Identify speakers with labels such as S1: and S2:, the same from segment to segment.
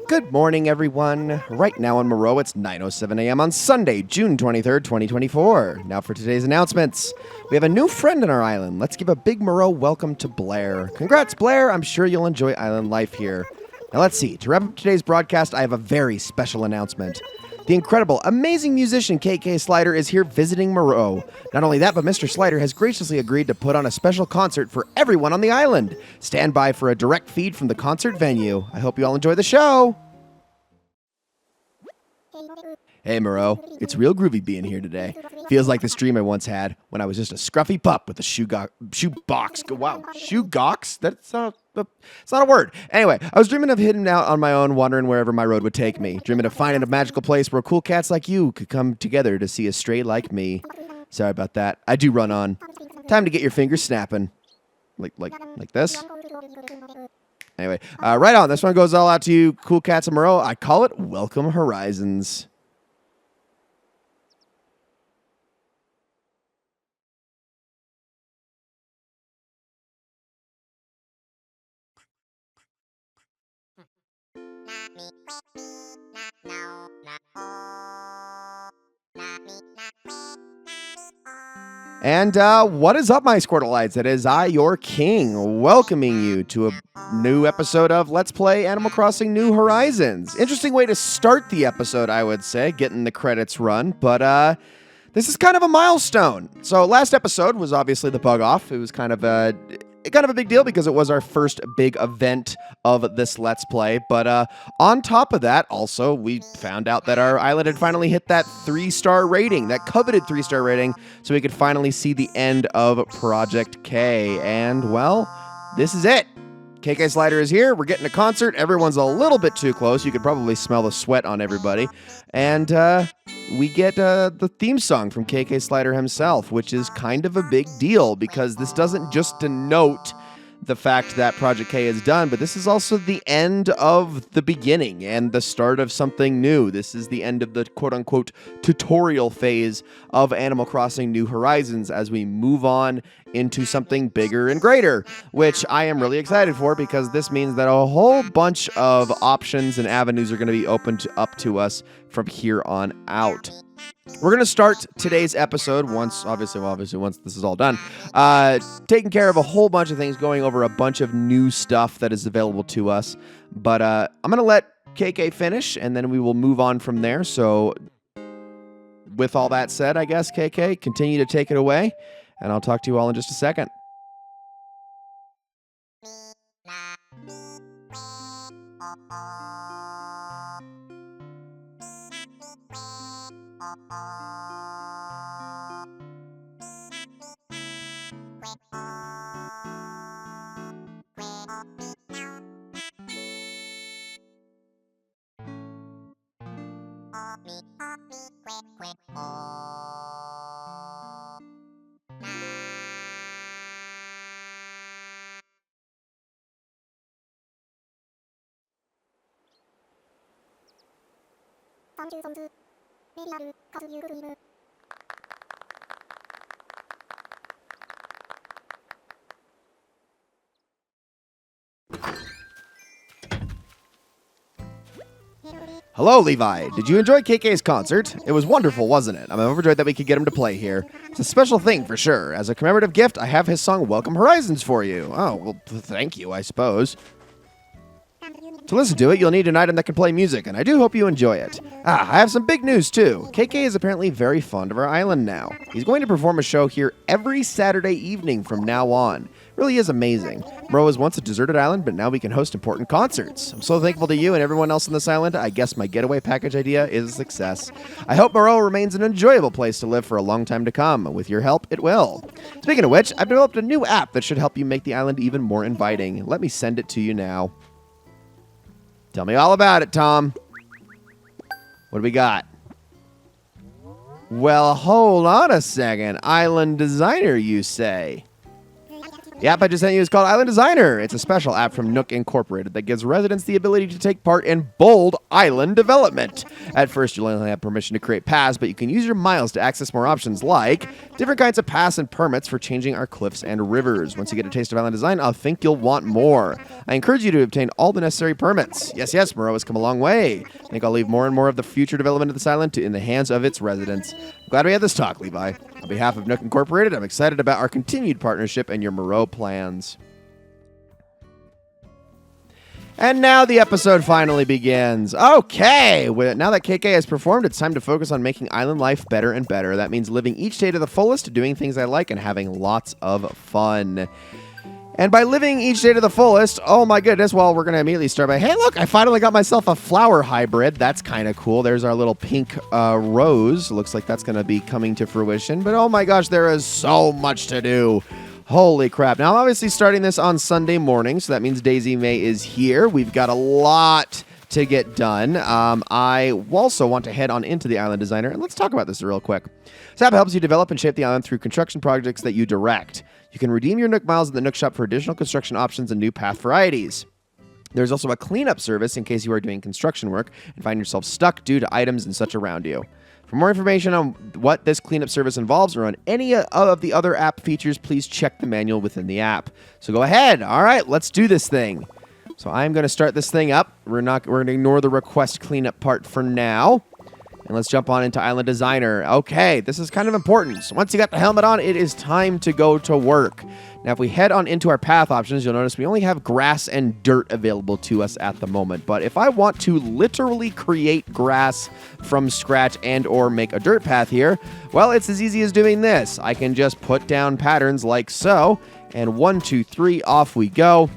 S1: Good morning, everyone. Right now on Moreau, it's 9:07 a.m. on Sunday, June 23rd, 2024. Now for today's announcements. We have a new friend on our island. Let's give a big Moreau welcome to Blair. Congrats, Blair. I'm sure you'll enjoy island life here. Now let's see. To wrap up today's broadcast, I have a very special announcement. The incredible, amazing musician KK Slider is here visiting Moreau. Not only that, but Mr. Slider has graciously agreed to put on a special concert for everyone on the island. Stand by for a direct feed from the concert venue. I hope you all enjoy the show. Hey Moreau, it's real groovy being here today. Feels like the stream I once had when I was just a scruffy pup with a shoebox. Wow, shoegox? It's not a word. Anyway, I was dreaming of heading out on my own, wandering wherever my road would take me. Dreaming of finding a magical place where cool cats like you could come together to see a stray like me. Sorry about that. I do run on. Time to get your fingers snapping. Like this? Anyway, right on. This one goes all out to you, cool cats of Moreau. I call it Welcome Horizons. And what is up, my Squirtleites? It is I, your king, welcoming you to a new episode of Let's Play Animal Crossing New Horizons. Interesting way to start the episode, I would say, getting the credits run, but this is kind of a milestone. So last episode was obviously the bug off. It was kind of a big deal because it was our first big event of this Let's Play. But on top of that, also, we found out that our island had finally hit that 3-star rating, that coveted 3-star rating, so we could finally see the end of Project K. And, well, this is it. KK Slider is here. We're getting a concert. Everyone's a little bit too close. You could probably smell the sweat on everybody. And we get the theme song from KK Slider himself, which is kind of a big deal because this doesn't just denote the fact that Project K is done, but this is also the end of the beginning and the start of something new. This is the end of the quote-unquote tutorial phase of Animal Crossing New Horizons as we move on into something bigger and greater, which I am really excited for because this means that a whole bunch of options and avenues are going to be opened up to us from here on out. We're going to start today's episode once this is all done, taking care of a whole bunch of things, going over a bunch of new stuff that is available to us. But I'm going to let KK finish, and then we will move on from there. So with all that said, I guess, KK, continue to take it away, and I'll talk to you all in just a second. Hello, Levi. Did you enjoy KK's concert? It was wonderful, wasn't it? I'm overjoyed that we could get him to play here. It's a special thing for sure. As a commemorative gift, I have his song Welcome Horizons for you. Oh, well, thank you, I suppose. To listen to it, you'll need an item that can play music, and I do hope you enjoy it. I have some big news, too. KK is apparently very fond of our island now. He's going to perform a show here every Saturday evening from now on. Really is amazing. Moreau was once a deserted island, but now we can host important concerts. I'm so thankful to you and everyone else on this island. I guess my getaway package idea is a success. I hope Moreau remains an enjoyable place to live for a long time to come. With your help, it will. Speaking of which, I've developed a new app that should help you make the island even more inviting. Let me send it to you now. Tell me all about it, Tom. What do we got? Well, hold on a second. Island designer, you say? The app I just sent you is called Island Designer. It's a special app from Nook Incorporated that gives residents the ability to take part in bold island development. At first, you'll only have permission to create paths, but you can use your miles to access more options like different kinds of paths and permits for changing our cliffs and rivers. Once you get a taste of island design, I think you'll want more. I encourage you to obtain all the necessary permits. Yes, Moreau has come a long way. I think I'll leave more and more of the future development of this island in the hands of its residents. I'm glad we had this talk, Levi. On behalf of Nook Incorporated, I'm excited about our continued partnership and your Moreau plans. And now the episode finally begins. Okay, now that KK has performed, it's time to focus on making island life better and better. That means living each day to the fullest, doing things I like, and having lots of fun. And by living each day to the fullest, oh my goodness, well, we're going to immediately start by, hey, look, I finally got myself a flower hybrid. That's kind of cool. There's our little pink rose. Looks like that's going to be coming to fruition. But oh my gosh, there is so much to do. Holy crap. Now, I'm obviously starting this on Sunday morning, so that means Daisy May is here. We've got a lot to get done. I also want to head on into the Island Designer, and let's talk about this real quick. This app helps you develop and shape the island through construction projects that you direct. You can redeem your Nook Miles in the Nook Shop for additional construction options and new path varieties. There's also a cleanup service in case you are doing construction work and find yourself stuck due to items and such around you. For more information on what this cleanup service involves or on any of the other app features, please check the manual within the app. So go ahead. All right, let's do this thing. So I'm going to start this thing up. We're going to ignore the request cleanup part for now. And let's jump on into Island Designer. Okay, this is kind of important. So once you got the helmet on, it is time to go to work. Now, if we head on into our path options, you'll notice we only have grass and dirt available to us at the moment. But if I want to literally create grass from scratch and or make a dirt path here, well, it's as easy as doing this. I can just put down patterns like so, and 1, 2, 3, off we go.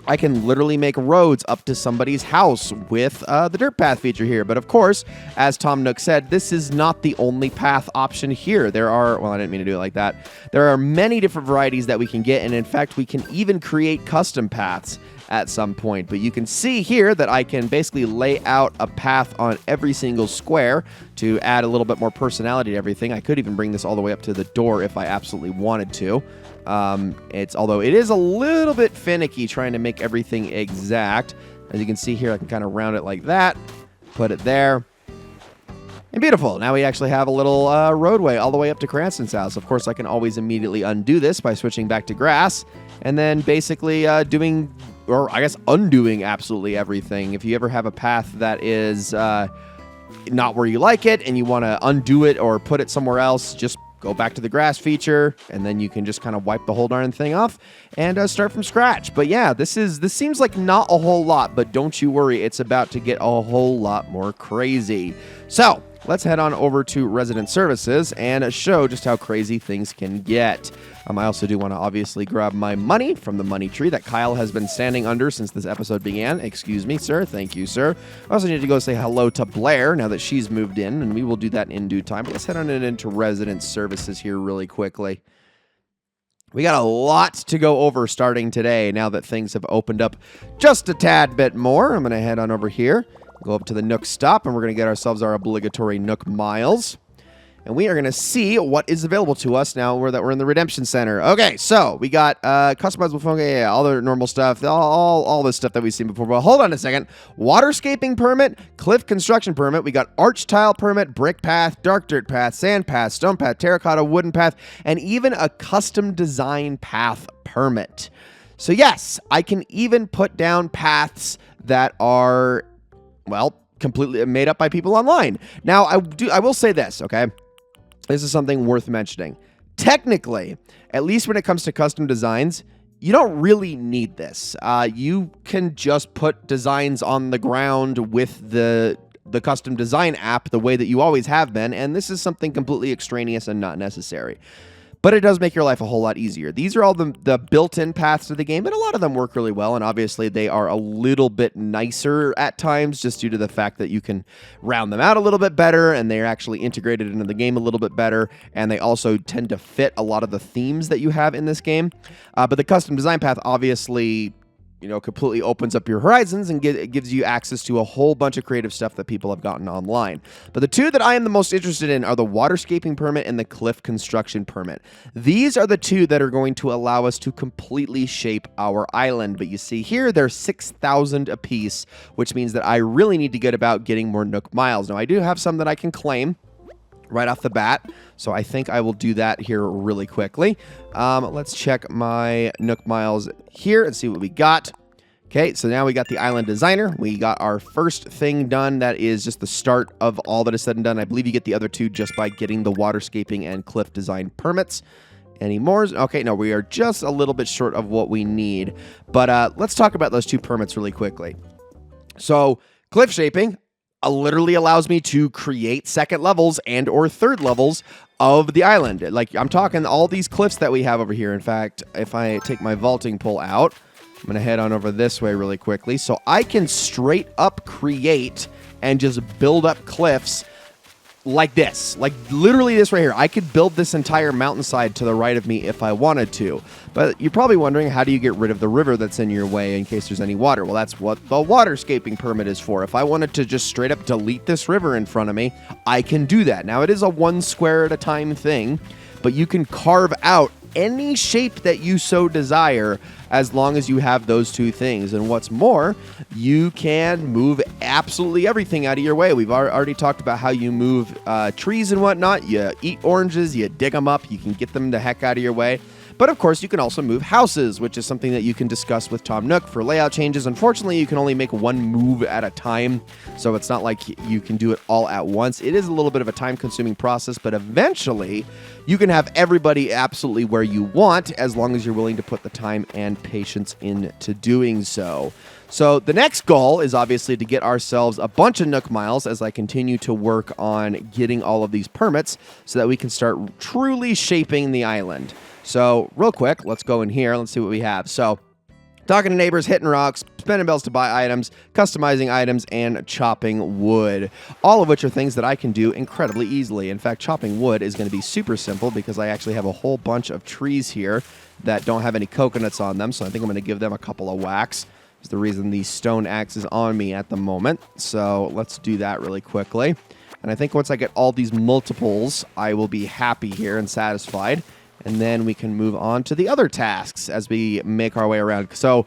S1: I can literally make roads up to somebody's house with the dirt path feature here. But of course, as Tom Nook said, this is not the only path option here. There are, well, I didn't mean to do it like that. There are many different varieties that we can get. And in fact, we can even create custom paths at some point. But you can see here that I can basically lay out a path on every single square to add a little bit more personality to everything. I could even bring this all the way up to the door if I absolutely wanted to. Although it is a little bit finicky trying to make everything exact. As you can see here, I can kind of round it like that, put it there. And beautiful. Now we actually have a little roadway all the way up to Cranston's house. Of course, I can always immediately undo this by switching back to grass and then basically undoing absolutely everything. If you ever have a path that is not where you like it and you want to undo it or put it somewhere else, just go back to the grass feature, and then you can just kind of wipe the whole darn thing off and start from scratch. But yeah, this seems like not a whole lot, but don't you worry, it's about to get a whole lot more crazy. So let's head on over to Resident Services and show just how crazy things can get. I also do want to obviously grab my money from the money tree that Kyle has been standing under since this episode began. Excuse me, sir. Thank you, sir. I also need to go say hello to Blair now that she's moved in, and we will do that in due time. But let's head on into Resident Services here really quickly. We got a lot to go over starting today now that things have opened up just a tad bit more. I'm going to head on over here, go up to the Nook stop, and we're going to get ourselves our obligatory Nook Miles. And we are going to see what is available to us now that we're in the Redemption Center. Okay, so we got customizable phone, all the normal stuff, all this stuff that we've seen before. But hold on a second. Waterscaping permit, cliff construction permit. We got arch tile permit, brick path, dark dirt path, sand path, stone path, terracotta, wooden path, and even a custom design path permit. So yes, I can even put down paths that are, well, completely made up by people online. Now, I will say this, okay? This is something worth mentioning. Technically, at least when it comes to custom designs, you don't really need this. You can just put designs on the ground with the custom design app the way that you always have been, and this is something completely extraneous and not necessary. But it does make your life a whole lot easier. These are all the built-in paths to the game, and a lot of them work really well, and obviously they are a little bit nicer at times just due to the fact that you can round them out a little bit better, and they're actually integrated into the game a little bit better, and they also tend to fit a lot of the themes that you have in this game. But the custom design path obviously completely opens up your horizons and it gives you access to a whole bunch of creative stuff that people have gotten online. But the two that I am the most interested in are the waterscaping permit and the cliff construction permit. These are the two that are going to allow us to completely shape our island. But you see here, they're 6,000 apiece, which means that I really need to get about getting more Nook Miles. Now, I do have some that I can claim right off the bat, so I think I will do that here really quickly. Let's check my Nook Miles here and see what we got. Okay, so now we got the island designer. We got our first thing done. That is just the start of all that is said and done. I believe you get the other two just by getting the waterscaping and cliff design permits. Any more? Okay, no, we are just a little bit short of what we need. But let's talk about those two permits really quickly. So cliff shaping literally allows me to create second levels and or third levels of the island. Like, I'm talking all these cliffs that we have over here. In fact, if I take my vaulting pole out, I'm going to head on over this way really quickly. So I can straight up create and just build up cliffs like this. Like, literally this right here. I could build this entire mountainside to the right of me if I wanted to. But you're probably wondering, how do you get rid of the river that's in your way in case there's any water? Well, that's what the waterscaping permit is for. If I wanted to just straight up delete this river in front of me, I can do that. Now, it is a one square at a time thing, but you can carve out any shape that you so desire as long as you have those two things. And what's more, you can move absolutely everything out of your way. We've already talked about how you move trees and whatnot. You eat oranges, you dig them up, you can get them the heck out of your way. But of course, you can also move houses, which is something that you can discuss with Tom Nook for layout changes. Unfortunately, you can only make one move at a time, so it's not like you can do it all at once. It is a little bit of a time-consuming process, but eventually, you can have everybody absolutely where you want, as long as you're willing to put the time and patience into doing so. So the next goal is obviously to get ourselves a bunch of Nook Miles as I continue to work on getting all of these permits so that we can start truly shaping the island. So real quick, let's go in here. Let's see what we have. So talking to neighbors, hitting rocks, spending bells to buy items, customizing items, and chopping wood. All of which are things that I can do incredibly easily. In fact, chopping wood is going to be super simple because I actually have a whole bunch of trees here that don't have any coconuts on them. So I think I'm going to give them a couple of whacks. Is the reason the stone axe is on me at the moment. So let's do that really quickly. And I think once I get all these multiples, I will be happy here and satisfied. And then we can move on to the other tasks as we make our way around. So,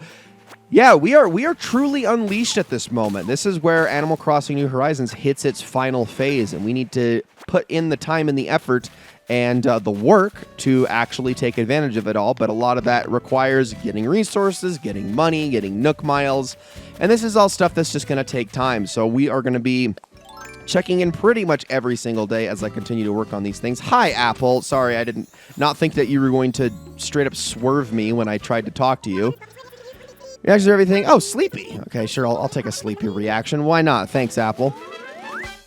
S1: yeah, we are truly unleashed at this moment. This is where Animal Crossing New Horizons hits its final phase, and we need to put in the time and the effort and the work to actually take advantage of it all. But a lot of that requires getting resources, getting money, getting Nook Miles, and this is all stuff that's just going to take time. So we are going to be checking in pretty much every single day as I continue to work on these things. Hi, Apple. Sorry, I did not think that you were going to straight up swerve me when I tried to talk to you. Reactions to everything. Oh, sleepy. Okay, sure, I'll take a sleepy reaction. Why not? Thanks, Apple.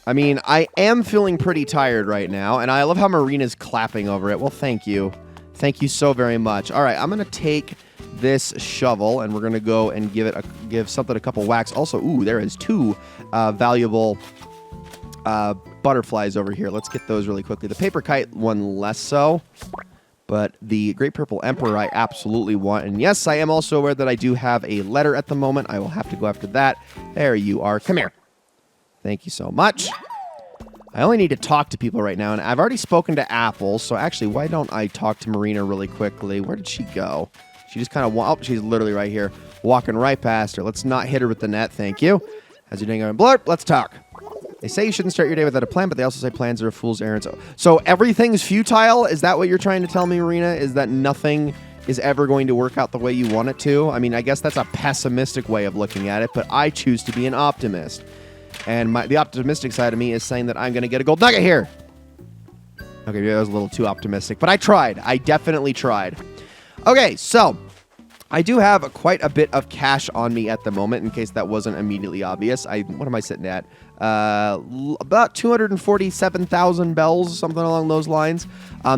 S1: I mean, I am feeling pretty tired right now, and I love how Marina's clapping over it. Well, thank you. Thank you so very much. All right, I'm going to take this shovel, and we're going to go and give something a couple whacks. Also, ooh, there is two valuable butterflies over here. Let's get those really quickly. The paper kite one less so, but the Great Purple Emperor I absolutely want. And yes, I am also aware that I do have a letter at the moment. I will have to go after that. There you are. Come here. Thank you so much. I only need to talk to people right now, and I've already spoken to Apple, so actually, why don't I talk to Marina really quickly? Where did she go? She just kind of, oh, she's literally right here, walking right past her. Let's not hit her with the net, thank you. How's your day going? Blurp, let's talk. They say you shouldn't start your day without a plan, but they also say plans are a fool's errand. So everything's futile? Is that what you're trying to tell me, Marina? Is that nothing is ever going to work out the way you want it to? I mean, I guess that's a pessimistic way of looking at it, but I choose to be an optimist. And the optimistic side of me is saying that I'm going to get a gold nugget here. Okay, maybe that was a little too optimistic, but I tried. I definitely tried. Okay, so I do have quite a bit of cash on me at the moment, in case that wasn't immediately obvious. What am I sitting at? About 247,000 bells, something along those lines.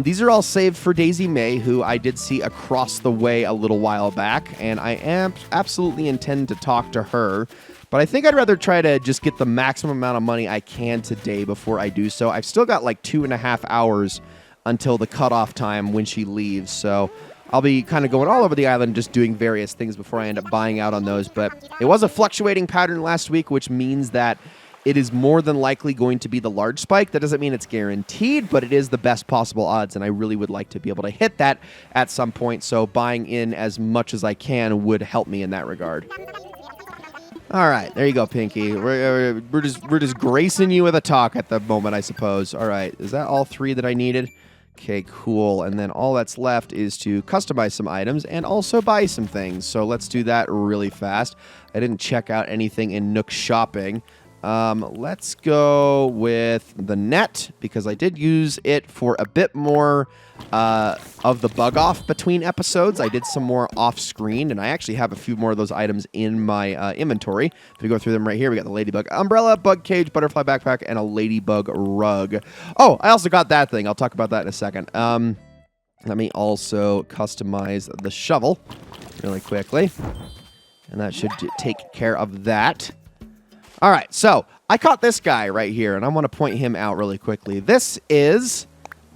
S1: These are all saved for Daisy May, who I did see across the way a little while back, and I absolutely intend to talk to her. But I think I'd rather try to just get the maximum amount of money I can today before I do so. I've still got like 2.5 hours until the cutoff time when she leaves, so I'll be kind of going all over the island, just doing various things before I end up buying out on those. But it was a fluctuating pattern last week, which means that it is more than likely going to be the large spike. That doesn't mean it's guaranteed, but it is the best possible odds, and I really would like to be able to hit that at some point, so buying in as much as I can would help me in that regard. All right, there you go, Pinky. We're just gracing you with a talk at the moment, I suppose. All right, is that all 3 that I needed? Okay, cool. And then all that's left is to customize some items and also buy some things. So let's do that really fast. I didn't check out anything in Nook Shopping. Let's go with the net, because I did use it for a bit more of the bug off between episodes. I did some more off screen, and I actually have a few more of those items in my inventory. If we go through them right here, we got the ladybug umbrella, bug cage, butterfly backpack, and a ladybug rug. Oh, I also got that thing. I'll talk about that in a second. Let me also customize the shovel really quickly, and that should take care of that. All right, so I caught this guy right here, and I want to point him out really quickly. This is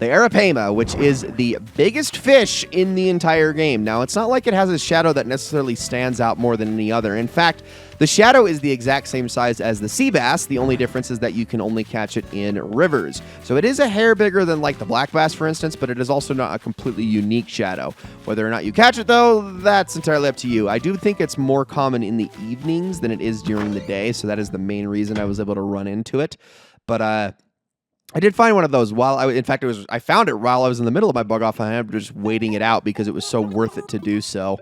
S1: the Arapaima, which is the biggest fish in the entire game. Now, it's not like it has a shadow that necessarily stands out more than any other. In fact, the shadow is the exact same size as the sea bass. The only difference is that you can only catch it in rivers. So it is a hair bigger than like the black bass, for instance, but it is also not a completely unique shadow. Whether or not you catch it, though, that's entirely up to you. I do think it's more common in the evenings than it is during the day, so that is the main reason I was able to run into it. But I did find one of those while I found it while I was in the middle of my bug off, and I ended up just waiting it out because it was so worth it to do so.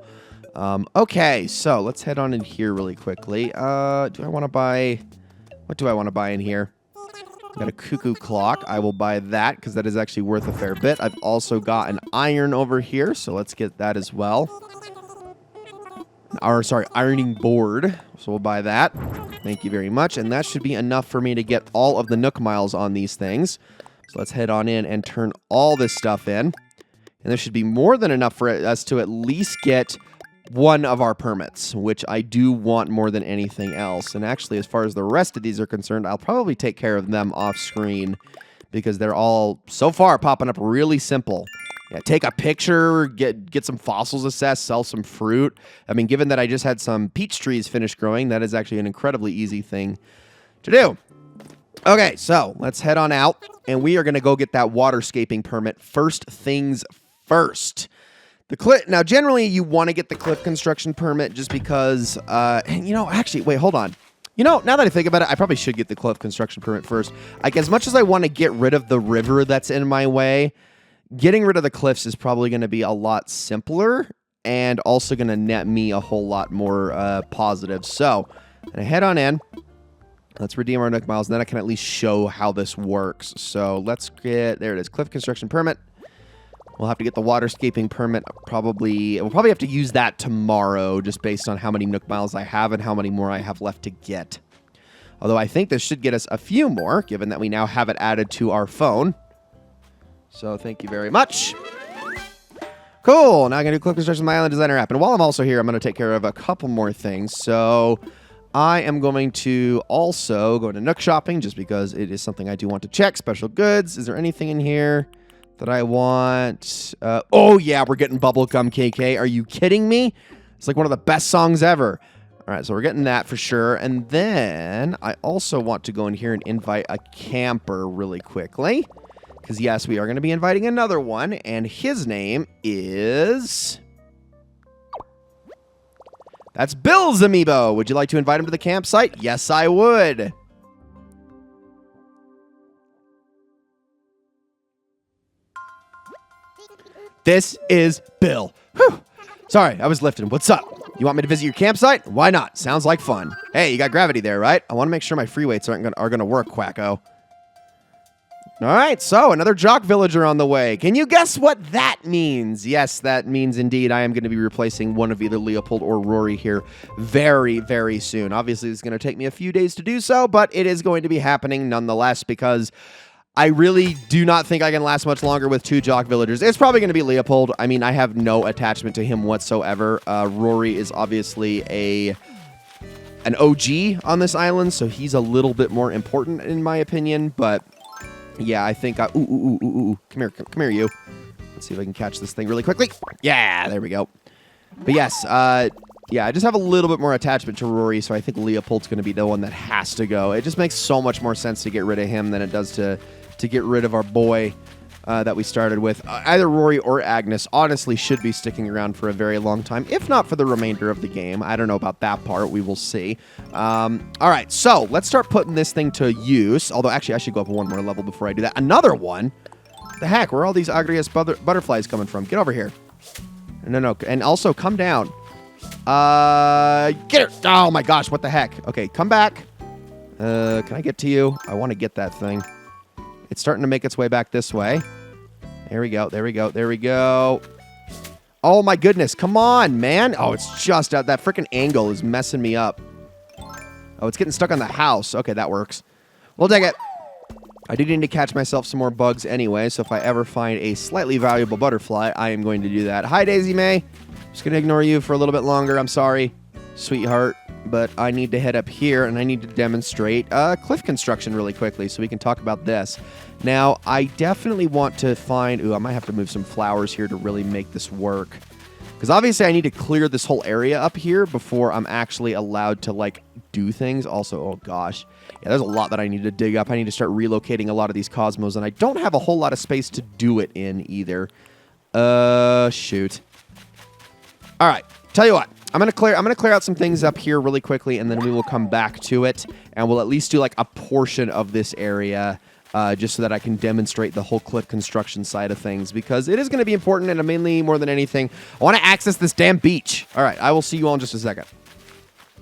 S1: Okay, so let's head on in here really quickly. What do I want to buy in here? Got a cuckoo clock. I will buy that because that is actually worth a fair bit. I've also got an iron over here, so let's get that as well. Ironing board. So we'll buy that. Thank you very much. And that should be enough for me to get all of the Nook miles on these things. So let's head on in and turn all this stuff in. And there should be more than enough for us to at least get one of our permits, which I do want more than anything else. And actually, as far as the rest of these are concerned, I'll probably take care of them off screen because they're all, so far, popping up really simple. Yeah, take a picture, get some fossils assessed, sell some fruit. I mean, given that I just had some peach trees finish growing, that is actually an incredibly easy thing to do. Okay, so let's head on out, and we are going to go get that waterscaping permit first things first. Now, generally, you want to get the cliff construction permit just because, actually, wait, hold on. Now that I think about it, I probably should get the cliff construction permit first. Like, as much as I want to get rid of the river that's in my way, getting rid of the cliffs is probably going to be a lot simpler and also going to net me a whole lot more positive. So, I'm going to head on in. Let's redeem our Nook miles, and then I can at least show how this works. So, let's get, there it is, cliff construction permit. We'll have to get the waterscaping permit we'll probably have to use that tomorrow just based on how many Nook miles I have and how many more I have left to get. Although I think this should get us a few more, given that we now have it added to our phone. So thank you very much. Cool. Now I'm going to do Cliff Construction My Island Designer app. And while I'm also here, I'm going to take care of a couple more things. So I am going to also go to Nook Shopping just because it is something I do want to check. Special goods. Is there anything in here that I want? Oh, yeah, we're getting Bubblegum KK. Are you kidding me? It's like one of the best songs ever. All right, so we're getting that for sure. And then I also want to go in here and invite a camper really quickly. Because, yes, we are going to be inviting another one. And his name is... That's Bill's Amiibo. Would you like to invite him to the campsite? Yes, I would. This is Bill. Whew. Sorry, I was lifting. What's up? You want me to visit your campsite? Why not? Sounds like fun. Hey, you got gravity there, right? I want to make sure my free weights are going to work, Quacko. All right, so another jock villager on the way. Can you guess what that means? Yes, that means indeed I am going to be replacing one of either Leopold or Rory here very, very soon. Obviously, it's going to take me a few days to do so, but it is going to be happening nonetheless because I really do not think I can last much longer with two jock villagers. It's probably going to be Leopold. I mean, I have no attachment to him whatsoever. Rory is obviously an OG on this island, so he's a little bit more important in my opinion, but... yeah, I think come here, you. Let's see if I can catch this thing really quickly. Yeah, there we go. But yes, yeah, I just have a little bit more attachment to Rory, so I think Leopold's going to be the one that has to go. It just makes so much more sense to get rid of him than it does to get rid of our boy that we started with. Either Rory or Agnes honestly should be sticking around for a very long time, if not for the remainder of the game. I don't know about that part. We will see. All right, so let's start putting this thing to use. Although, actually, I should go up one more level before I do that. Another one? The heck? Where are all these Agrias butterflies coming from? Get over here. No. And also, come down. Get her! Oh my gosh, what the heck? Okay, come back. Can I get to you? I want to get that thing. It's starting to make its way back this way. There we go. Oh my goodness, come on, man. Oh, it's just out. That freaking angle is messing me up. Oh, it's getting stuck on the house. Okay, that works. We'll take it. I do need to catch myself some more bugs anyway, so if I ever find a slightly valuable butterfly, I am going to do that. Hi, Daisy May. Just going to ignore you for a little bit longer. I'm sorry, sweetheart, but I need to head up here, and I need to demonstrate cliff construction really quickly so we can talk about this. Now, I definitely want to find... Ooh, I might have to move some flowers here to really make this work. Because obviously I need to clear this whole area up here before I'm actually allowed to, like, do things. Also, oh gosh. Yeah, there's a lot that I need to dig up. I need to start relocating a lot of these cosmos, and I don't have a whole lot of space to do it in either. Shoot. All right, tell you what. I'm gonna clear out some things up here really quickly, and then we will come back to it, and we'll at least do like a portion of this area, just so that I can demonstrate the whole cliff construction side of things, because it is going to be important, and mainly more than anything, I want to access this damn beach. All right, I will see you all in just a second.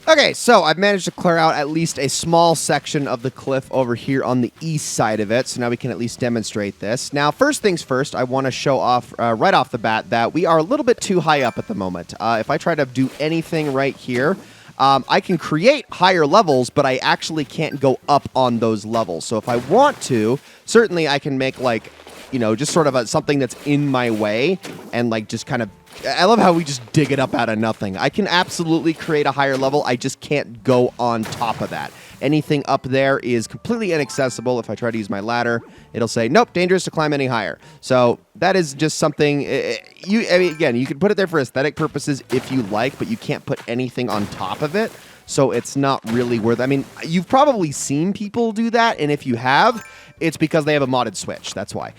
S1: Okay, so I've managed to clear out at least a small section of the cliff over here on the east side of it, so now we can at least demonstrate this. Now, first things first, I want to show off right off the bat that we are a little bit too high up at the moment. If I try to do anything right here, I can create higher levels, but I actually can't go up on those levels. So if I want to, certainly I can make, like, you know, just sort of something that's in my way and, like, just kind of... I love how we just dig it up out of nothing. I can absolutely create a higher level. I just can't go on top of that. Anything up there is completely inaccessible. If I try to use my ladder, it'll say, nope, dangerous to climb any higher. So that is just something, I mean, again, you can put it there for aesthetic purposes if you like, but you can't put anything on top of it. So it's not really worth it. I mean, you've probably seen people do that, and if you have, it's because they have a modded Switch. That's why.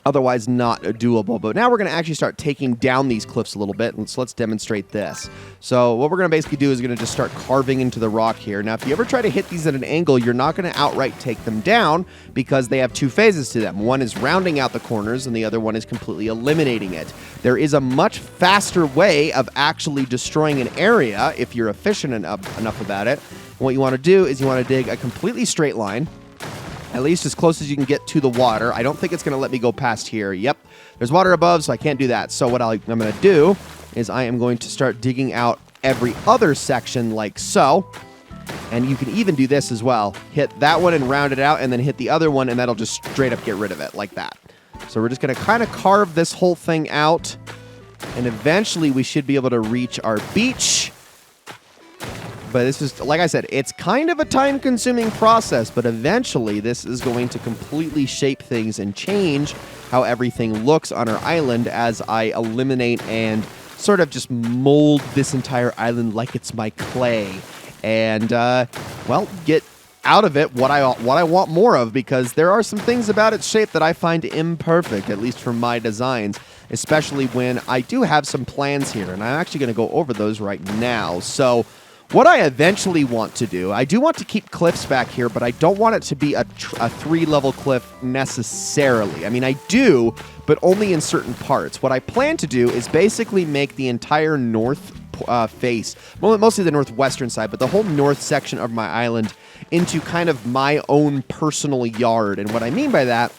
S1: Otherwise not doable. But now we're going to actually start taking down these cliffs a little bit, and so let's demonstrate this. So what we're going to basically do is going to just start carving into the rock here. Now, if you ever try to hit these at an angle, you're not going to outright take them down because they have two phases to them. One is rounding out the corners, and the other one is completely eliminating it. There is a much faster way of actually destroying an area if you're efficient enough about it. And what you want to do is you want to dig a completely straight line, at least as close as you can get to the water. I don't think it's going to let me go past here. Yep, there's water above, so I can't do that. So what I'm going to do is I am going to start digging out every other section like so. And you can even do this as well. Hit that one and round it out, and then hit the other one, and that'll just straight up get rid of it like that. So we're just going to kind of carve this whole thing out, and eventually we should be able to reach our beach. But this is, like I said, it's kind of a time-consuming process, but eventually this is going to completely shape things and change how everything looks on our island as I eliminate and sort of just mold this entire island like it's my clay. And, well, get out of it what I want more of, because there are some things about its shape that I find imperfect, at least for my designs, especially when I do have some plans here, and I'm actually going to go over those right now. So what I eventually want to do, I do want to keep cliffs back here, but I don't want it to be a 3-level cliff necessarily. I mean, I do, but only in certain parts. What I plan to do is basically make the entire north face, well, mostly the northwestern side, but the whole north section of my island into kind of my own personal yard. And what I mean by that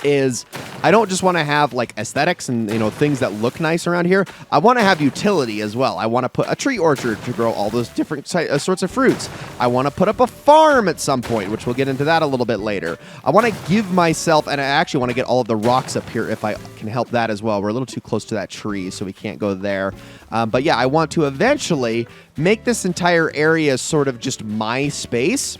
S1: is I don't just want to have like aesthetics and, you know, things that look nice around here. I want to have utility as well. I want to put a tree orchard to grow all those different sorts of fruits. I want to put up a farm at some point, which we'll get into that a little bit later. I want to give myself, and I actually want to get all of the rocks up here if I can help that as well. We're a little too close to that tree, so we can't go there. But yeah, I want to eventually make this entire area sort of just my space.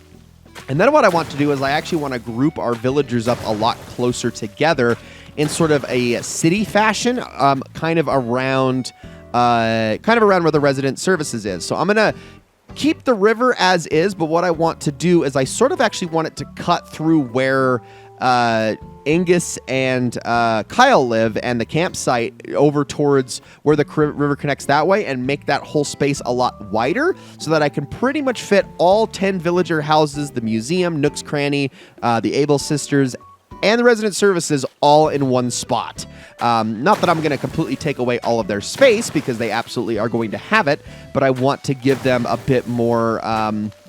S1: And then what I want to do is I actually want to group our villagers up a lot closer together in sort of a city fashion, kind of around where the resident services is. So I'm going to keep the river as is, but what I want to do is I sort of actually want it to cut through where Angus and Kyle live and the campsite over towards where the river connects that way, and make that whole space a lot wider so that I can pretty much fit all 10 villager houses, the museum, Nook's Cranny, the Able Sisters, and the resident services all in one spot. Not that I'm going to completely take away all of their space, because they absolutely are going to have it, but I want to give them a bit more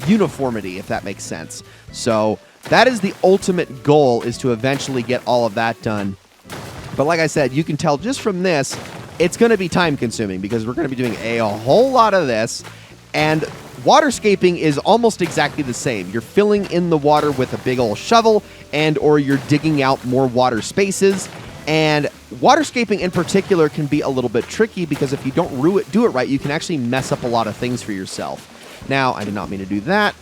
S1: uniformity, if that makes sense. So that is the ultimate goal, is to eventually get all of that done. But like I said, you can tell just from this, it's going to be time consuming, because we're going to be doing a whole lot of this. And waterscaping is almost exactly the same. You're filling in the water with a big old shovel, and or you're digging out more water spaces. And waterscaping in particular can be a little bit tricky, because if you don't do it right, you can actually mess up a lot of things for yourself. Now, I did not mean to do that.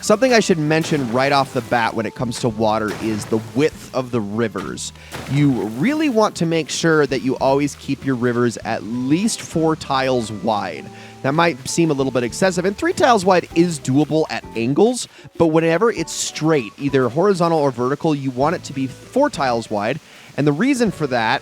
S1: Something I should mention right off the bat when it comes to water is the width of the rivers. You really want to make sure that you always keep your rivers at least 4 tiles wide. That might seem a little bit excessive, and 3 tiles wide is doable at angles, but whenever it's straight, either horizontal or vertical, you want it to be 4 tiles wide. And the reason for that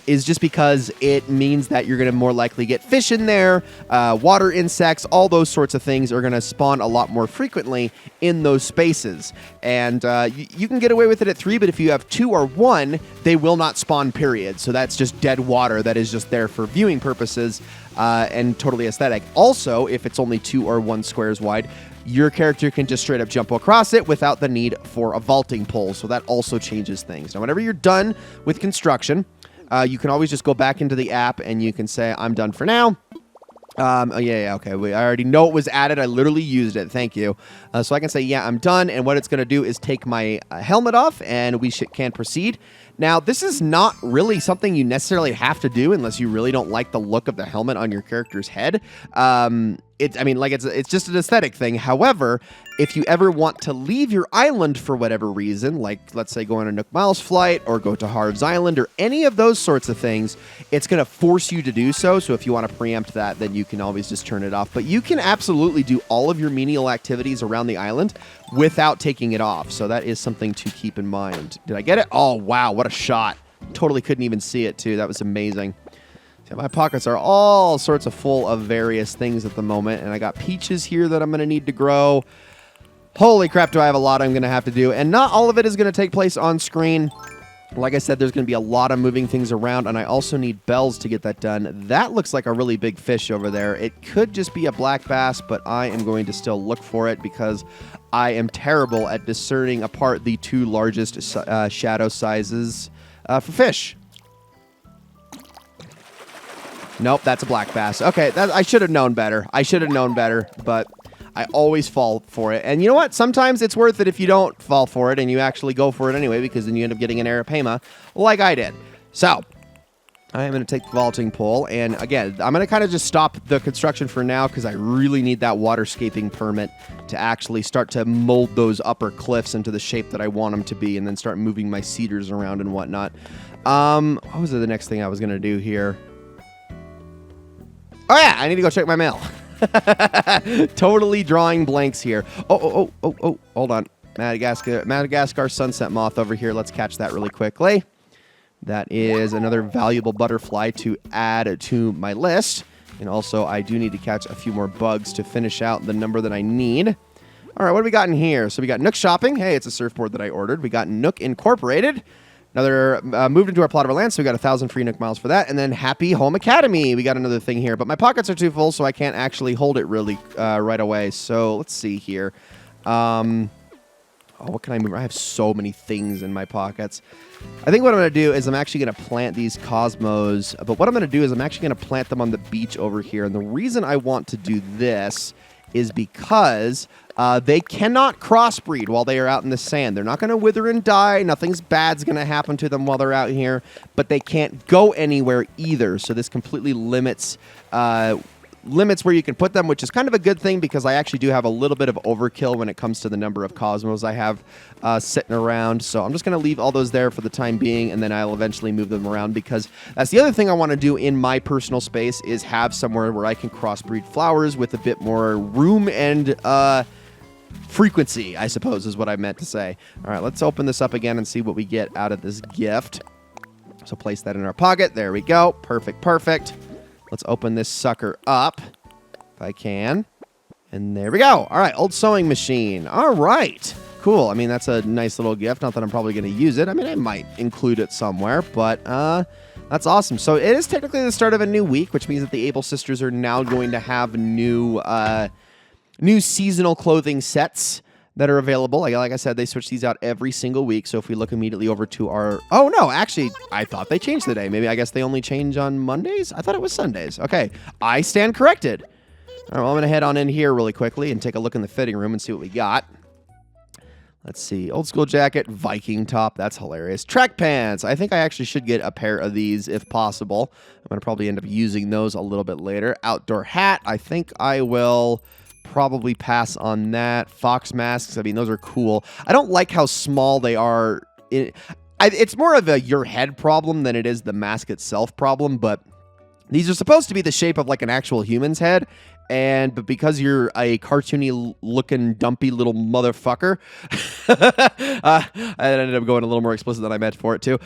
S1: is just because it means that you're going to more likely get fish in there, water insects, all those sorts of things are going to spawn a lot more frequently in those spaces. And you can get away with it at 3, but if you have 2 or 1, they will not spawn, period. So that's just dead water that is just there for viewing purposes and totally aesthetic. Also, if it's only 2 or 1 squares wide, your character can just straight up jump across it without the need for a vaulting pole. So that also changes things. Now, whenever you're done with construction, you can always just go back into the app and you can say, I'm done for now. Okay. I already know it was added. I literally used it. Thank you. So I can say, yeah, I'm done. And what it's going to do is take my helmet off, and we can proceed. Now, this is not really something you necessarily have to do unless you really don't like the look of the helmet on your character's head. It's just an aesthetic thing. However, if you ever want to leave your island for whatever reason, like let's say go on a Nook Miles flight or go to Harv's Island or any of those sorts of things, it's going to force you to do so. So if you want to preempt that, then you can always just turn it off. But you can absolutely do all of your menial activities around the island without taking it off. So that is something to keep in mind. Did I get it? Oh, wow. What a shot. Totally couldn't even see it, too. That was amazing. So my pockets are all sorts of full of various things at the moment. And I got peaches here that I'm going to need to grow. Holy crap, do I have a lot I'm going to have to do. And not all of it is going to take place on screen. Like I said, there's going to be a lot of moving things around, and I also need bells to get that done. That looks like a really big fish over there. It could just be a black bass, but I am going to still look for it because I am terrible at discerning apart the 2 largest shadow sizes for fish. Nope, that's a black bass. Okay, I should have known better. But I always fall for it. And you know what? Sometimes it's worth it if you don't fall for it and you actually go for it anyway, because then you end up getting an Arapaima like I did. So I am going to take the vaulting pole. And again, I'm going to kind of just stop the construction for now because I really need that waterscaping permit to actually start to mold those upper cliffs into the shape that I want them to be, and then start moving my cedars around and whatnot. What was the next thing I was going to do here? Oh yeah, I need to go check my mail. Totally drawing blanks here. Oh, hold on. Madagascar sunset moth over here. Let's catch that really quickly. That is another valuable butterfly to add to my list. And also, I do need to catch a few more bugs to finish out the number that I need. All right, what do we got in here? So we got Nook Shopping. Hey, it's a surfboard that I ordered. We got Nook Incorporated. Another moved into our plot of our land, so we got 1,000 free Nook Miles for that. And then Happy Home Academy. We got another thing here, but my pockets are too full, so I can't actually hold it really right away. So let's see here. What can I move? I have so many things in my pockets. I think what I'm going to do is I'm actually going to plant these Cosmos, but what I'm going to do is I'm actually going to plant them on the beach over here. And the reason I want to do this is because they cannot crossbreed while they are out in the sand. They're not going to wither and die. Nothing's bad's going to happen to them while they're out here, but they can't go anywhere either. So this completely limits limits where you can put them, which is kind of a good thing because I actually do have a little bit of overkill when it comes to the number of Cosmos I have sitting around. So I'm just going to leave all those there for the time being, and then I'll eventually move them around because that's the other thing I want to do in my personal space is have somewhere where I can crossbreed flowers with a bit more room and frequency, I suppose is what I meant to say. All right, let's open this up again and see what we get out of this gift. So place that in our pocket. There we go. Perfect, perfect. Let's open this sucker up if I can. And there we go. All right, old sewing machine. All right, cool. I mean, that's a nice little gift. Not that I'm probably going to use it. I mean, I might include it somewhere, but that's awesome. So it is technically the start of a new week, which means that the Able Sisters are now going to have new seasonal clothing sets that are available. Like I said, they switch these out every single week. So if we look immediately over to our... Oh, no, actually, I thought they changed the day. Maybe I guess they only change on Mondays? I thought it was Sundays. Okay, I stand corrected. All right, well, I'm going to head on in here really quickly and take a look in the fitting room and see what we got. Let's see. Old school jacket, Viking top. That's hilarious. Track pants. I think I actually should get a pair of these if possible. I'm going to probably end up using those a little bit later. Outdoor hat. I think I will... probably pass on that. Fox masks, I mean, those are cool. I don't like how small they are. It's more of a your head problem than it is the mask itself problem, but these are supposed to be the shape of like an actual human's head, but because you're a cartoony looking dumpy little motherfucker, I ended up going a little more explicit than I meant for it to.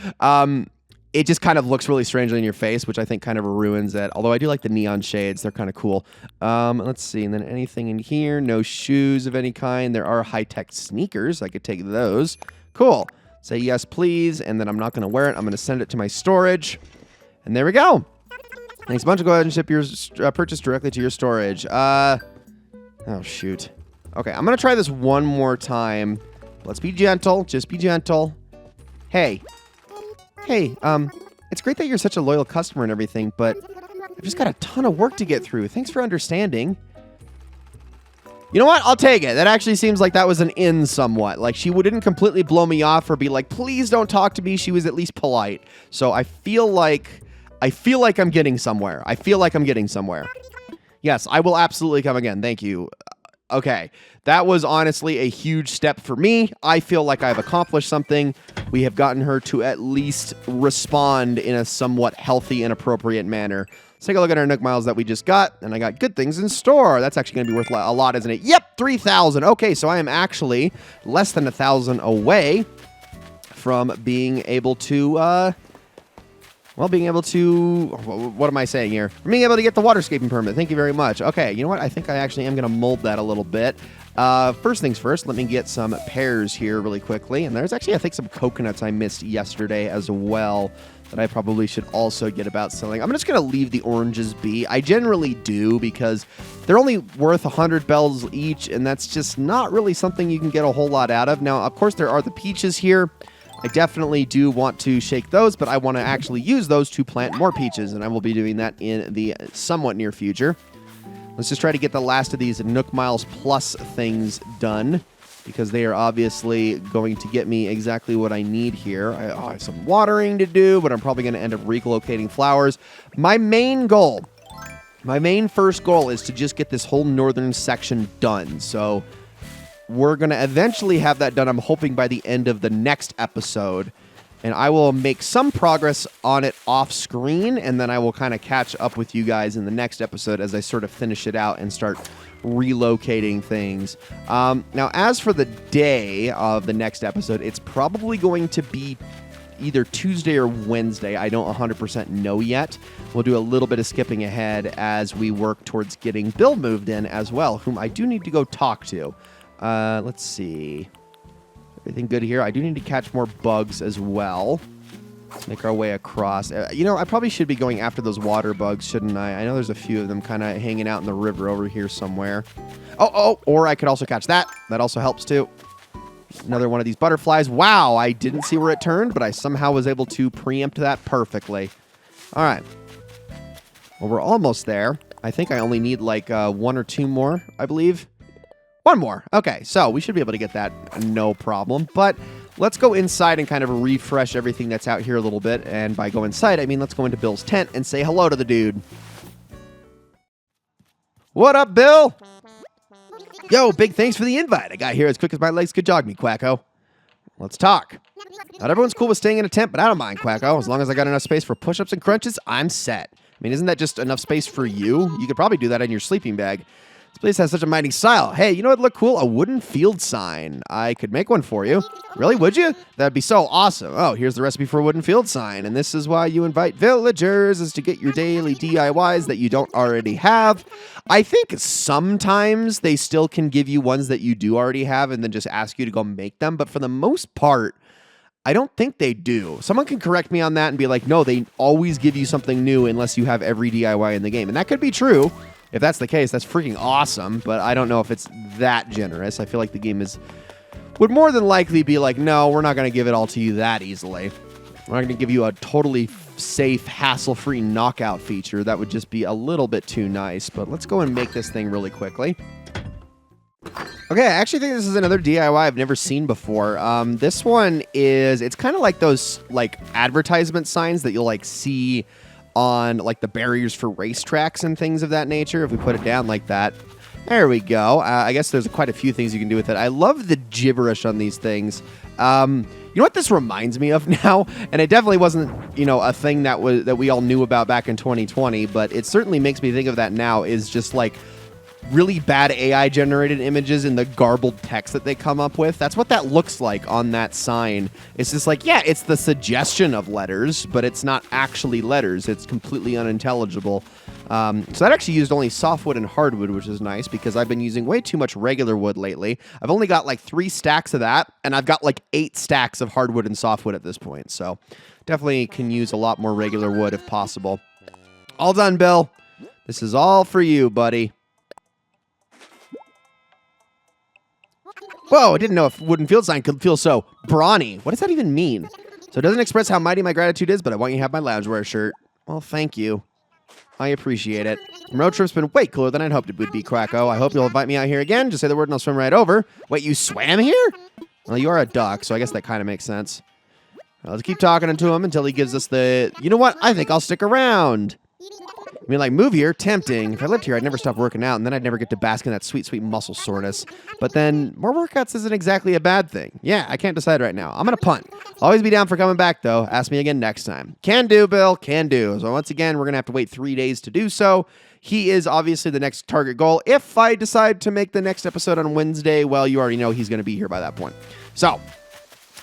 S1: It just kind of looks really strangely in your face, which I think kind of ruins it. Although I do like the neon shades. They're kind of cool. Let's see. And then anything in here? No shoes of any kind. There are high-tech sneakers. I could take those. Cool. Say yes, please. And then I'm not going to wear it. I'm going to send it to my storage. And there we go. Thanks a bunch. Go ahead and ship your purchase directly to your storage. Oh, shoot. Okay, I'm going to try this one more time. Let's be gentle. Just be gentle. Hey, it's great that you're such a loyal customer and everything, but I've just got a ton of work to get through. Thanks for understanding. You know what? I'll take it. That actually seems like that was an in somewhat. Like, she didn't completely blow me off or be like, please don't talk to me. She was at least polite. So I feel like I'm getting somewhere. Yes, I will absolutely come again. Thank you. Okay, that was honestly a huge step for me. I feel like I've accomplished something. We have gotten her to at least respond in a somewhat healthy and appropriate manner. Let's take a look at our Nook Miles that we just got, and I got good things in store. That's actually going to be worth a lot, isn't it? Yep, 3,000. Okay, so I am actually less than 1,000 away from being able to, what am I saying here? Being able to get the waterscaping permit. Thank you very much. Okay, you know what? I think I actually am going to mold that a little bit. First things first, let me get some pears here really quickly. And there's actually, I think, some coconuts I missed yesterday as well that I probably should also get about selling. I'm just going to leave the oranges be. I generally do because they're only worth 100 bells each, and that's just not really something you can get a whole lot out of. Now, of course, there are the peaches here. I definitely do want to shake those, but I want to actually use those to plant more peaches, and I will be doing that in the somewhat near future. Let's just try to get the last of these Nook Miles Plus things done, because they are obviously going to get me exactly what I need here. I have some watering to do, but I'm probably going to end up relocating flowers. My main first goal is to just get this whole northern section done, so... we're going to eventually have that done, I'm hoping, by the end of the next episode. And I will make some progress on it off screen, and then I will kind of catch up with you guys in the next episode as I sort of finish it out and start relocating things. Now, as for the day of the next episode, it's probably going to be either Tuesday or Wednesday. I don't 100% know yet. We'll do a little bit of skipping ahead as we work towards getting Bill moved in as well, whom I do need to go talk to. Let's see. Everything good here? I do need to catch more bugs as well. Let's make our way across. I probably should be going after those water bugs, shouldn't I? I know there's a few of them kind of hanging out in the river over here somewhere. Or I could also catch that. That also helps too. Another one of these butterflies. Wow, I didn't see where it turned, but I somehow was able to preempt that perfectly. All right. Well, we're almost there. I think I only need like one or two more, I believe. One more. Okay, so we should be able to get that no problem. But let's go inside and kind of refresh everything that's out here a little bit. And by go inside, I mean let's go into Bill's tent and say hello to the dude. What up, Bill? Yo, big thanks for the invite. I got here as quick as my legs could jog me, Quacko. Let's talk. Not everyone's cool with staying in a tent, but I don't mind, Quacko. As long as I got enough space for push-ups and crunches, I'm set. I mean, isn't that just enough space for you? You could probably do that in your sleeping bag. This place has such a mighty style. Hey, you know what'd look cool? A wooden field sign. I could make one for you. Really, would you? That'd be so awesome. Oh, here's the recipe for a wooden field sign. And this is why you invite villagers, is to get your daily DIYs that you don't already have. I think sometimes they still can give you ones that you do already have and then just ask you to go make them. But for the most part, I don't think they do. Someone can correct me on that and be like, no, they always give you something new unless you have every DIY in the game. And that could be true. If that's the case, that's freaking awesome, but I don't know if it's that generous. I feel like the game would more than likely be like, no, we're not going to give it all to you that easily. We're not going to give you a totally safe, hassle-free knockout feature. That would just be a little bit too nice, but let's go and make this thing really quickly. Okay, I actually think this is another DIY I've never seen before. This one it's kind of like those like advertisement signs that you'll like see on like the barriers for racetracks and things of that nature. If we put it down like that, there we go. I guess there's quite a few things you can do with it. I love the gibberish on these things. You know what this reminds me of now? And it definitely wasn't, a thing that we all knew about back in 2020, but it certainly makes me think of that now, is just like really bad AI generated images and the garbled text that they come up with. That's what that looks like on that sign. It's just like, yeah, it's the suggestion of letters, but it's not actually letters. It's completely unintelligible. So that actually used only softwood and hardwood, which is nice because I've been using way too much regular wood lately. I've only got like 3 stacks of that, and I've got like 8 stacks of hardwood and softwood at this point. So definitely can use a lot more regular wood if possible. All done, Bill. This is all for you, buddy. Whoa, I didn't know if wooden field sign could feel so brawny. What does that even mean? So it doesn't express how mighty my gratitude is, but I want you to have my loungewear shirt. Well, thank you. I appreciate it. The road trip's been way cooler than I'd hoped it would be, Quacko. I hope you'll invite me out here again. Just say the word and I'll swim right over. Wait, you swam here? Well, you are a duck, so I guess that kind of makes sense. Well, let's keep talking to him until he gives us you know what? I think I'll stick around. I mean, like, move here, tempting. If I lived here, I'd never stop working out, and then I'd never get to bask in that sweet, sweet muscle soreness. But then, more workouts isn't exactly a bad thing. Yeah, I can't decide right now. I'm going to punt. I'll always be down for coming back, though. Ask me again next time. Can do, Bill. Can do. So once again, we're going to have to wait 3 days to do so. He is obviously the next target goal. If I decide to make the next episode on Wednesday, well, you already know he's going to be here by that point. So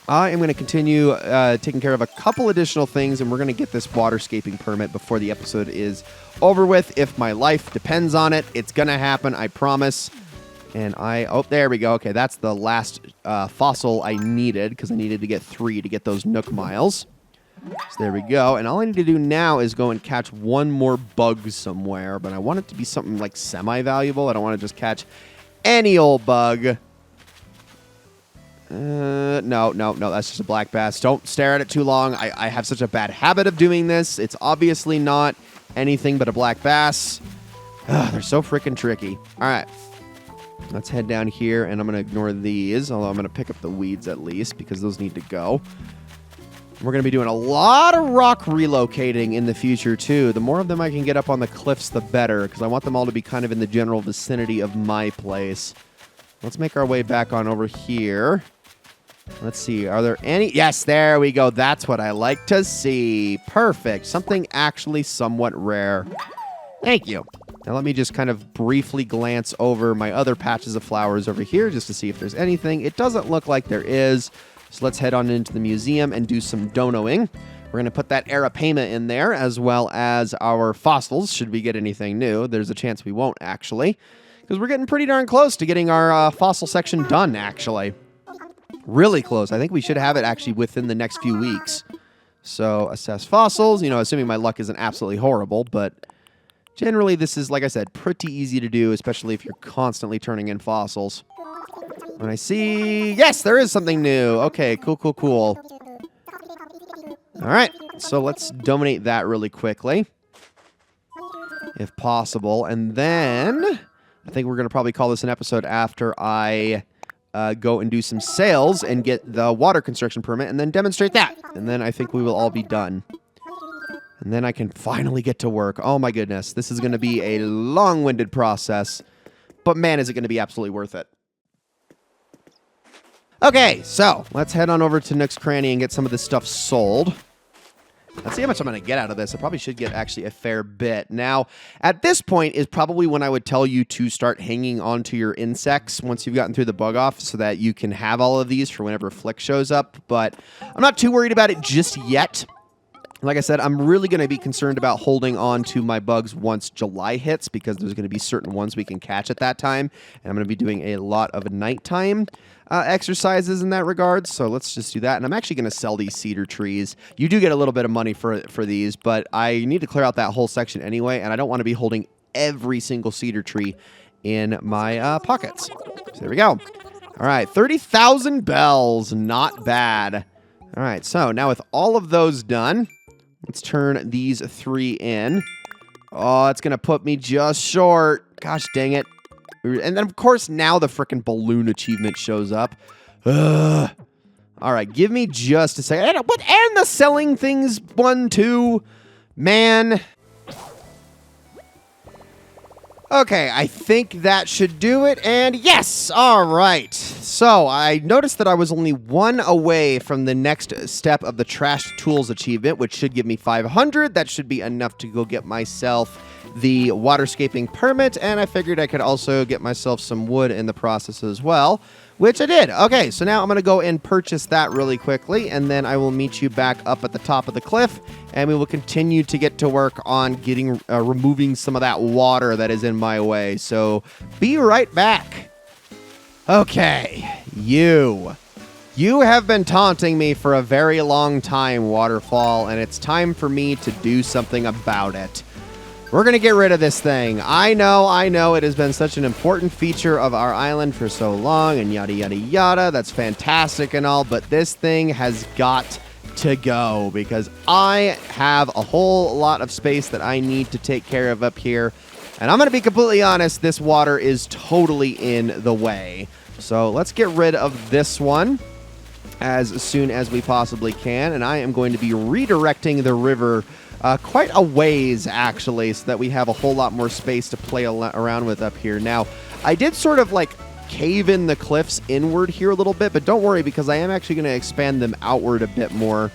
S1: I am going to continue taking care of a couple additional things, and we're going to get this waterscaping permit before the episode is over with. If my life depends on it, it's going to happen, I promise. And oh, there we go. Okay, that's the last fossil I needed, because I needed to get 3 to get those Nook miles. So there we go. And all I need to do now is go and catch one more bug somewhere, but I want it to be something like semi-valuable. I don't want to just catch any old bug. No, that's just a black bass. Don't stare at it too long. I have such a bad habit of doing this. It's obviously not anything but a black bass. Ugh, they're so freaking tricky. All right, let's head down here, and I'm going to ignore these, although I'm going to pick up the weeds at least, because those need to go. We're going to be doing a lot of rock relocating in the future, too. The more of them I can get up on the cliffs, the better, because I want them all to be kind of in the general vicinity of my place. Let's make our way back on over here. Let's see, are there any? Yes, there we go. That's what I like to see. Perfect. Something actually somewhat rare. Thank you. Now let me just kind of briefly glance over my other patches of flowers over here just to see if there's anything. It doesn't look like there is. So let's head on into the museum and do some donoing. We're going to put that Arapaima in there, as well as our fossils, should we get anything new. There's a chance we won't, actually, because we're getting pretty darn close to getting our fossil section done, actually. Really close. I think we should have it actually within the next few weeks. So assess fossils, assuming my luck isn't absolutely horrible, but generally this is, like I said, pretty easy to do, especially if you're constantly turning in fossils. When I see, yes, there is something new. Okay, cool. All right, so let's dominate that really quickly, if possible. And then I think we're going to probably call this an episode after I go and do some sales and get the water construction permit and then demonstrate that. And then I think we will all be done. And then I can finally get to work. Oh my goodness. This is going to be a long-winded process. But man, is it going to be absolutely worth it. Okay, so let's head on over to Nook's Cranny and get some of this stuff sold. Let's see how much I'm going to get out of this. I probably should get actually a fair bit. Now, at this point is probably when I would tell you to start hanging on to your insects once you've gotten through the bug off so that you can have all of these for whenever Flick shows up. But I'm not too worried about it just yet. Like I said, I'm really going to be concerned about holding on to my bugs once July hits because there's going to be certain ones we can catch at that time. And I'm going to be doing a lot of nighttime exercises in that regard. So let's just do that. And I'm actually going to sell these cedar trees. You do get a little bit of money for these, but I need to clear out that whole section anyway. And I don't want to be holding every single cedar tree in my pockets. So there we go. All right, 30,000 bells. Not bad. All right, so now with all of those done, let's turn these 3 in. Oh, it's going to put me just short. Gosh dang it. And then, of course, now the frickin' balloon achievement shows up. Ugh. All right, give me just a second. And the selling things one, too. Man. Okay, I think that should do it. And yes, all right. So I noticed that I was only 1 away from the next step of the Trash Tools achievement, which should give me 500. That should be enough to go get myself the waterscaping permit, and I figured I could also get myself some wood in the process as well, which I did. Okay, so now I'm going to go and purchase that really quickly, and then I will meet you back up at the top of the cliff, and we will continue to get to work on getting removing some of that water that is in my way. So be right back. Okay, you have been taunting me for a very long time, Waterfall, and it's time for me to do something about it. We're going to get rid of this thing. I know, it has been such an important feature of our island for so long, and yada, yada, yada. That's fantastic and all, but this thing has got to go because I have a whole lot of space that I need to take care of up here. And I'm going to be completely honest, this water is totally in the way. So let's get rid of this one as soon as we possibly can, and I am going to be redirecting the river quite a ways, actually, so that we have a whole lot more space to play around with up here. Now, I did sort of like cave in the cliffs inward here a little bit, but don't worry because I am actually going to expand them outward a bit more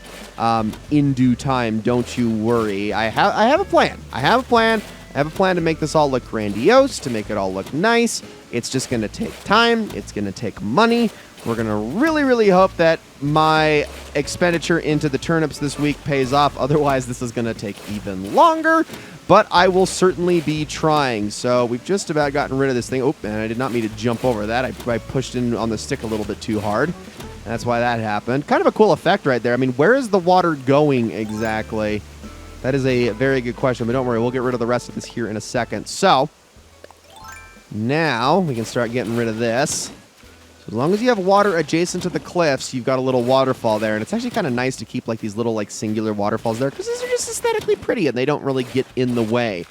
S1: in due time. Don't you worry. I have a plan. I have a plan to make this all look grandiose, to make it all look nice. It's just going to take time. It's going to take money. We're going to really, really hope that my expenditure into the turnips this week pays off. Otherwise, this is going to take even longer, but I will certainly be trying. So we've just about gotten rid of this thing. Oh, and I did not mean to jump over that. I pushed in on the stick a little bit too hard. That's why that happened. Kind of a cool effect right there. I mean, where is the water going exactly? That is a very good question, but don't worry. We'll get rid of the rest of this here in a second. So now we can start getting rid of this. So as long as you have water adjacent to the cliffs, you've got a little waterfall there. And it's actually kind of nice to keep like these little like singular waterfalls there because these are just aesthetically pretty and they don't really get in the way.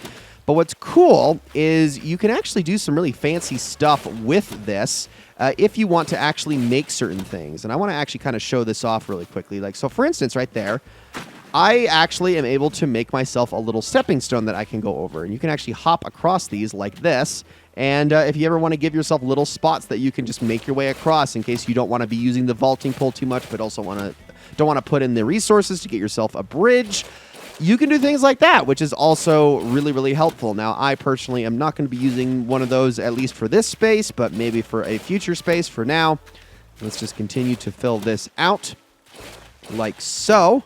S1: But what's cool is you can actually do some really fancy stuff with this if you want to actually make certain things. And I want to actually kind of show this off really quickly. Like, so for instance, right there, I actually am able to make myself a little stepping stone that I can go over. And you can actually hop across these like this. And if you ever want to give yourself little spots that you can just make your way across in case you don't want to be using the vaulting pole too much, but also don't want to put in the resources to get yourself a bridge, you can do things like that, which is also really, really helpful. Now, I personally am not going to be using one of those, at least for this space, but maybe for a future space. For now, let's just continue to fill this out like so.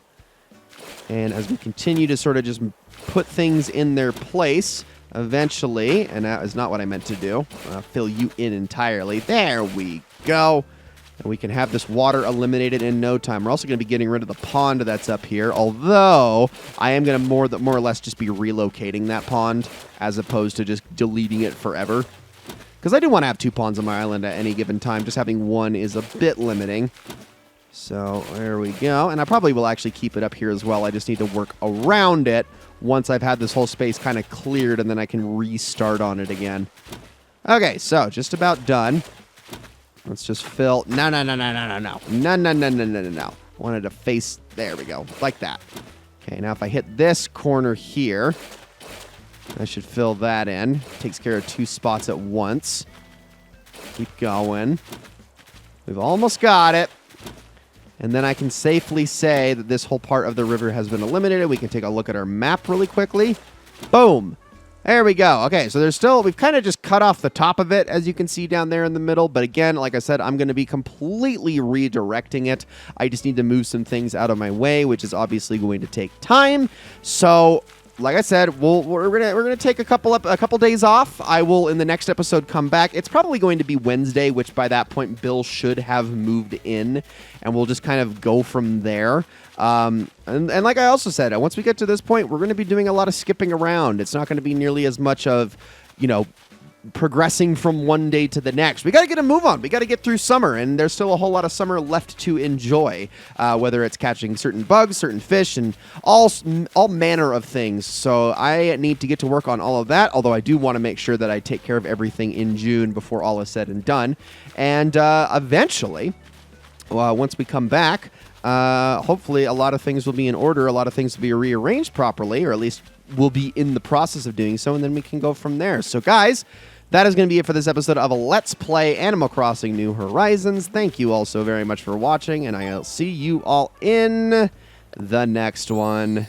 S1: And as we continue to sort of just put things in their place, eventually, and that is not what I meant to do, fill you in entirely. There we go. And we can have this water eliminated in no time. We're also going to be getting rid of the pond that's up here, although I am going to more or less just be relocating that pond as opposed to just deleting it forever. Because I do want to have 2 ponds on my island at any given time. Just having one is a bit limiting. So there we go. And I probably will actually keep it up here as well. I just need to work around it once I've had this whole space kind of cleared, and then I can restart on it again. Okay, so just about done. Let's just fill. No. Wanted to face. There we go. Like that. Okay, now if I hit this corner here, I should fill that in. Takes care of 2 spots at once. Keep going. We've almost got it. And then I can safely say that this whole part of the river has been eliminated. We can take a look at our map really quickly. Boom. There we go. Okay, so we've kind of just cut off the top of it, as you can see down there in the middle. But again, like I said, I'm going to be completely redirecting it. I just need to move some things out of my way, which is obviously going to take time. So, like I said, we're gonna take a couple days off. I will, in the next episode, come back. It's probably going to be Wednesday, which by that point Bill should have moved in, and we'll just kind of go from there. And like I also said, once we get to this point, we're going to be doing a lot of skipping around. It's not going to be nearly as much of, progressing from one day to the next. We got to get a move on. We got to get through summer, and there's still a whole lot of summer left to enjoy, whether it's catching certain bugs, certain fish, and all manner of things. So I need to get to work on all of that, although I do want to make sure that I take care of everything in June before all is said and done. And eventually, once we come back, hopefully a lot of things will be in order, a lot of things will be rearranged properly, or at least we'll be in the process of doing so, and then we can go from there. So guys, that is going to be it for this episode of Let's Play Animal Crossing New Horizons. Thank you all so very much for watching, and I'll see you all in the next one.